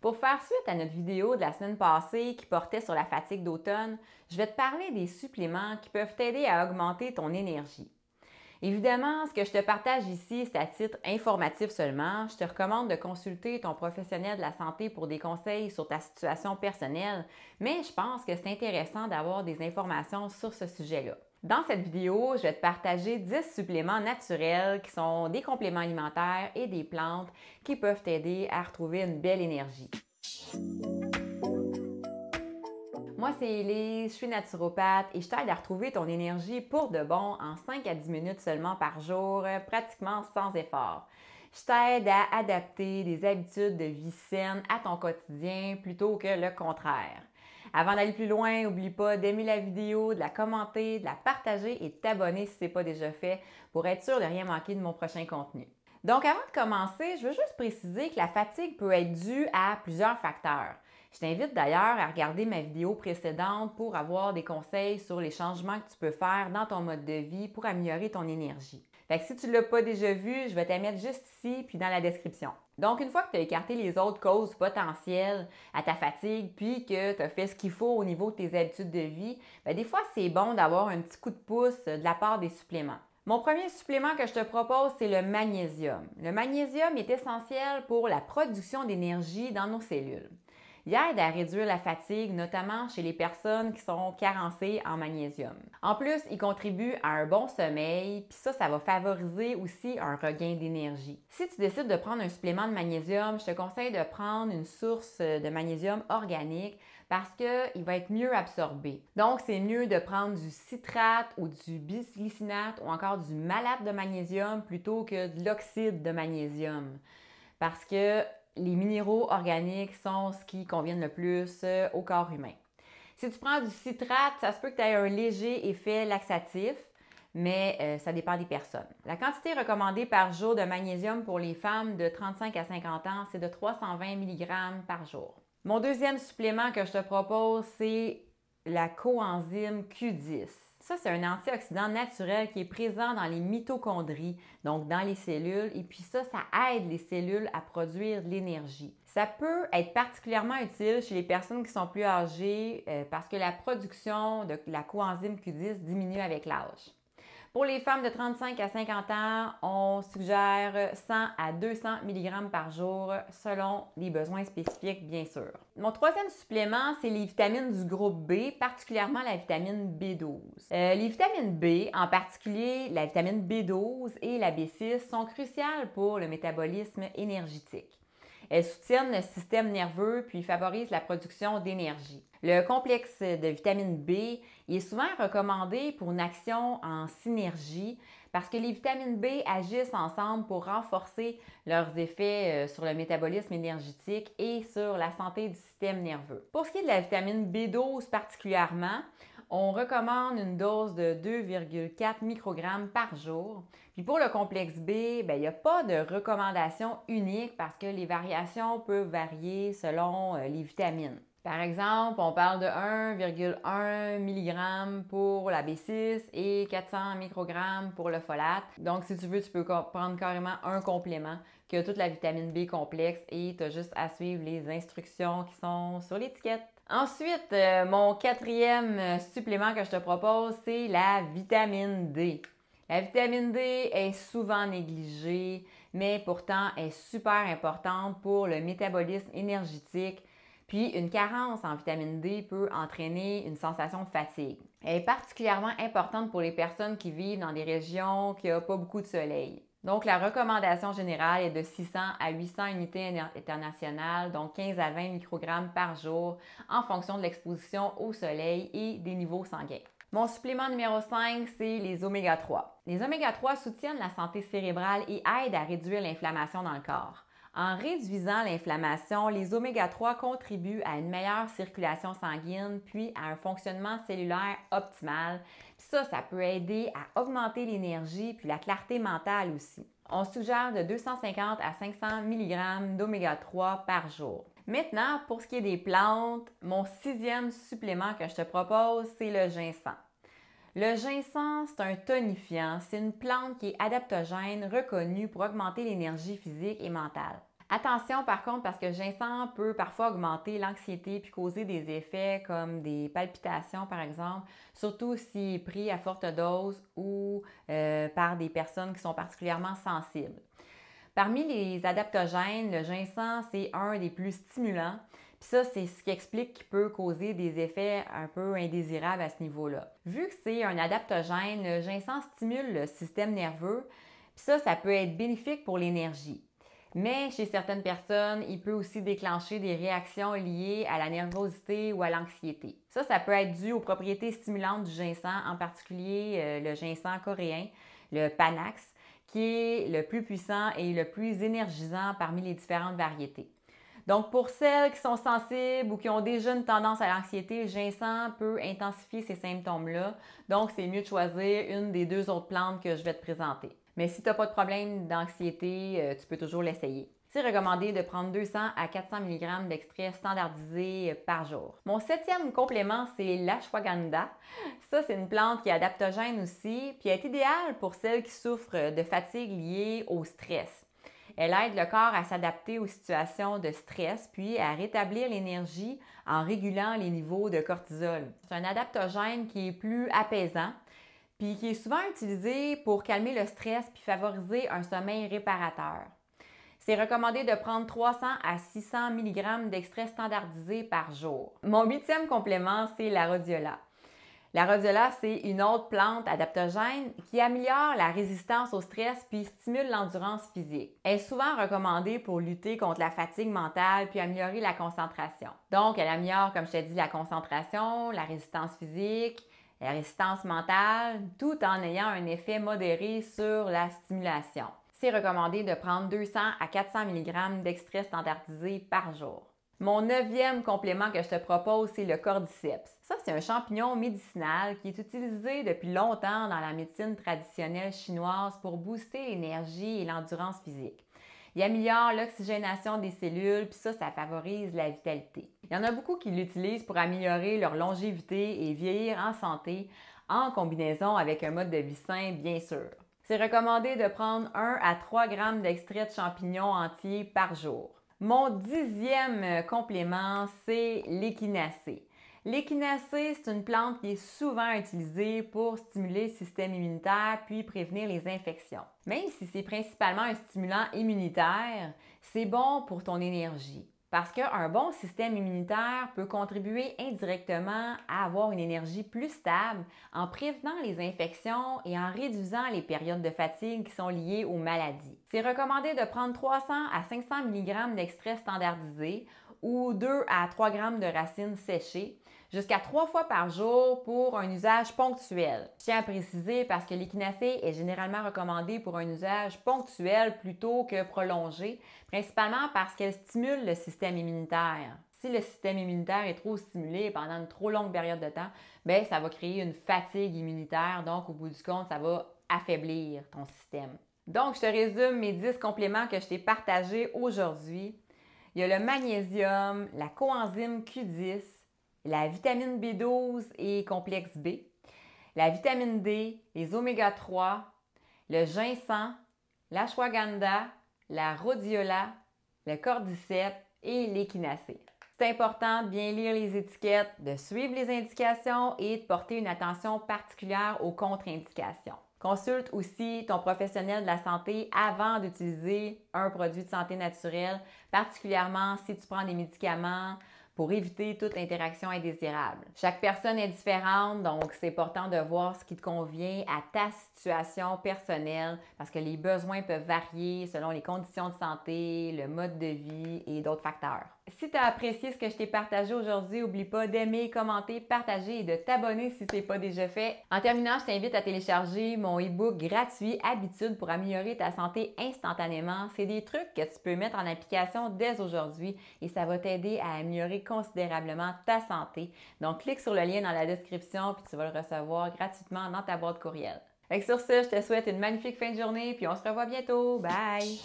Pour faire suite à notre vidéo de la semaine passée qui portait sur la fatigue d'automne, je vais te parler des suppléments qui peuvent t'aider à augmenter ton énergie. Évidemment, ce que je te partage ici, c'est à titre informatif seulement. Je te recommande de consulter ton professionnel de la santé pour des conseils sur ta situation personnelle, mais je pense que c'est intéressant d'avoir des informations sur ce sujet-là. Dans cette vidéo, je vais te partager 10 suppléments naturels qui sont des compléments alimentaires et des plantes qui peuvent t'aider à retrouver une belle énergie. Moi, c'est Elise, je suis naturopathe et je t'aide à retrouver ton énergie pour de bon en 5 à 10 minutes seulement par jour, pratiquement sans effort. Je t'aide à adapter des habitudes de vie saines à ton quotidien plutôt que le contraire. Avant d'aller plus loin, n'oublie pas d'aimer la vidéo, de la commenter, de la partager et de t'abonner si ce n'est pas déjà fait pour être sûr de rien manquer de mon prochain contenu. Donc, avant de commencer, je veux juste préciser que la fatigue peut être due à plusieurs facteurs. Je t'invite d'ailleurs à regarder ma vidéo précédente pour avoir des conseils sur les changements que tu peux faire dans ton mode de vie pour améliorer ton énergie. Fait que si tu ne l'as pas déjà vu, je vais te mettre juste ici puis dans la description. Donc, une fois que tu as écarté les autres causes potentielles à ta fatigue puis que tu as fait ce qu'il faut au niveau de tes habitudes de vie, des fois, c'est bon d'avoir un petit coup de pouce de la part des suppléments. Mon premier supplément que je te propose, c'est le magnésium. Le magnésium est essentiel pour la production d'énergie dans nos cellules. Il aide à réduire la fatigue, notamment chez les personnes qui sont carencées en magnésium. En plus, il contribue à un bon sommeil, puis ça va favoriser aussi un regain d'énergie. Si tu décides de prendre un supplément de magnésium, je te conseille de prendre une source de magnésium organique parce qu'il va être mieux absorbé. Donc, c'est mieux de prendre du citrate ou du bisglycinate ou encore du malate de magnésium plutôt que de l'oxyde de magnésium. Parce que les minéraux organiques sont ce qui convient le plus au corps humain. Si tu prends du citrate, ça se peut que tu aies un léger effet laxatif, mais ça dépend des personnes. La quantité recommandée par jour de magnésium pour les femmes de 35 à 50 ans, c'est de 320 mg par jour. Mon deuxième supplément que je te propose, c'est la coenzyme Q10. Ça, c'est un antioxydant naturel qui est présent dans les mitochondries, donc dans les cellules, et puis ça aide les cellules à produire de l'énergie. Ça peut être particulièrement utile chez les personnes qui sont plus âgées parce que la production de la coenzyme Q10 diminue avec l'âge. Pour les femmes de 35 à 50 ans, on suggère 100 à 200 mg par jour selon les besoins spécifiques, bien sûr. Mon troisième supplément, c'est les vitamines du groupe B, particulièrement la vitamine B12. Les vitamines B, en particulier la vitamine B12 et la B6, sont cruciales pour le métabolisme énergétique. Elles soutiennent le système nerveux puis favorisent la production d'énergie. Le complexe de vitamine B est souvent recommandé pour une action en synergie parce que les vitamines B agissent ensemble pour renforcer leurs effets sur le métabolisme énergétique et sur la santé du système nerveux. Pour ce qui est de la vitamine B12 particulièrement, on recommande une dose de 2,4 microgrammes par jour. Puis pour le complexe B, il n'y a pas de recommandation unique parce que les variations peuvent varier selon les vitamines. Par exemple, on parle de 1,1 mg pour la B6 et 400 microgrammes pour le folate. Donc, si tu veux, tu peux prendre carrément un complément qui a toute la vitamine B complexe et tu as juste à suivre les instructions qui sont sur l'étiquette. Ensuite, mon quatrième supplément que je te propose, c'est la vitamine D. La vitamine D est souvent négligée, mais pourtant est super importante pour le métabolisme énergétique. Puis, une carence en vitamine D peut entraîner une sensation de fatigue. Elle est particulièrement importante pour les personnes qui vivent dans des régions qui n'ont pas beaucoup de soleil. Donc, la recommandation générale est de 600 à 800 unités internationales, donc 15 à 20 microgrammes par jour, en fonction de l'exposition au soleil et des niveaux sanguins. Mon supplément numéro 5, c'est les oméga 3. Les oméga 3 soutiennent la santé cérébrale et aident à réduire l'inflammation dans le corps. En réduisant l'inflammation, les oméga 3 contribuent à une meilleure circulation sanguine puis à un fonctionnement cellulaire optimal. Puis ça peut aider à augmenter l'énergie puis la clarté mentale aussi. On suggère de 250 à 500 mg d'oméga 3 par jour. Maintenant, pour ce qui est des plantes, mon sixième supplément que je te propose, c'est le ginseng. Le ginseng, c'est un tonifiant. C'est une plante qui est adaptogène reconnue pour augmenter l'énergie physique et mentale. Attention par contre parce que le ginseng peut parfois augmenter l'anxiété puis causer des effets comme des palpitations par exemple, surtout s'il est pris à forte dose ou par des personnes qui sont particulièrement sensibles. Parmi les adaptogènes, le ginseng, c'est un des plus stimulants. Puis ça, c'est ce qui explique qu'il peut causer des effets un peu indésirables à ce niveau-là. Vu que c'est un adaptogène, le ginseng stimule le système nerveux. Puis ça peut être bénéfique pour l'énergie. Mais chez certaines personnes, il peut aussi déclencher des réactions liées à la nervosité ou à l'anxiété. Ça peut être dû aux propriétés stimulantes du ginseng, en particulier le ginseng coréen, le Panax, qui est le plus puissant et le plus énergisant parmi les différentes variétés. Donc, pour celles qui sont sensibles ou qui ont déjà une tendance à l'anxiété, le ginseng peut intensifier ces symptômes-là. Donc, c'est mieux de choisir une des 2 autres plantes que je vais te présenter. Mais si tu n'as pas de problème d'anxiété, tu peux toujours l'essayer. C'est recommandé de prendre 200 à 400 mg d'extrait standardisé par jour. Mon 7e complément, c'est l'ashwagandha. Ça, c'est une plante qui est adaptogène aussi, puis elle est idéale pour celles qui souffrent de fatigue liée au stress. Elle aide le corps à s'adapter aux situations de stress, puis à rétablir l'énergie en régulant les niveaux de cortisol. C'est un adaptogène qui est plus apaisant, puis qui est souvent utilisé pour calmer le stress puis favoriser un sommeil réparateur. C'est recommandé de prendre 300 à 600 mg d'extrait standardisé par jour. Mon 8e complément, c'est la rhodiola. La rhodiola, c'est une autre plante adaptogène qui améliore la résistance au stress puis stimule l'endurance physique. Elle est souvent recommandée pour lutter contre la fatigue mentale puis améliorer la concentration. Donc, elle améliore, comme je t'ai dit, la concentration, la résistance physique, la résistance mentale, tout en ayant un effet modéré sur la stimulation. C'est recommandé de prendre 200 à 400 mg d'extrait standardisé par jour. Mon 9e complément que je te propose, c'est le cordyceps. Ça, c'est un champignon médicinal qui est utilisé depuis longtemps dans la médecine traditionnelle chinoise pour booster l'énergie et l'endurance physique. Il améliore l'oxygénation des cellules, puis ça favorise la vitalité. Il y en a beaucoup qui l'utilisent pour améliorer leur longévité et vieillir en santé, en combinaison avec un mode de vie sain, bien sûr. C'est recommandé de prendre 1 à 3 g d'extrait de champignons entiers par jour. Mon 10e complément, c'est l'échinacée. L'échinacée, c'est une plante qui est souvent utilisée pour stimuler le système immunitaire puis prévenir les infections. Même si c'est principalement un stimulant immunitaire, c'est bon pour ton énergie. Parce qu'un bon système immunitaire peut contribuer indirectement à avoir une énergie plus stable en prévenant les infections et en réduisant les périodes de fatigue qui sont liées aux maladies. C'est recommandé de prendre 300 à 500 mg d'extrait standardisé ou 2 à 3 g de racines séchées jusqu'à 3 fois par jour pour un usage ponctuel. Je tiens à préciser parce que l'échinacée est généralement recommandée pour un usage ponctuel plutôt que prolongé, principalement parce qu'elle stimule le système immunitaire. Si le système immunitaire est trop stimulé pendant une trop longue période de temps, bien, ça va créer une fatigue immunitaire, donc au bout du compte, ça va affaiblir ton système. Donc, je te résume mes 10 compléments que je t'ai partagés aujourd'hui. Il y a le magnésium, la coenzyme Q10, la vitamine B12 et complexe B, la vitamine D, les oméga 3, le ginseng, l'ashwagandha, la rhodiola, le cordyceps et l'échinacée. C'est important de bien lire les étiquettes, de suivre les indications et de porter une attention particulière aux contre-indications. Consulte aussi ton professionnel de la santé avant d'utiliser un produit de santé naturelle, particulièrement si tu prends des médicaments pour éviter toute interaction indésirable. Chaque personne est différente, donc c'est important de voir ce qui te convient à ta situation personnelle parce que les besoins peuvent varier selon les conditions de santé, le mode de vie et d'autres facteurs. Si tu as apprécié ce que je t'ai partagé aujourd'hui, n'oublie pas d'aimer, commenter, partager et de t'abonner si ce n'est pas déjà fait. En terminant, je t'invite à télécharger mon e-book gratuit Habitudes pour améliorer ta santé instantanément. C'est des trucs que tu peux mettre en application dès aujourd'hui et ça va t'aider à améliorer considérablement ta santé. Donc, clique sur le lien dans la description puis tu vas le recevoir gratuitement dans ta boîte courriel. Sur ce, je te souhaite une magnifique fin de journée puis on se revoit bientôt. Bye!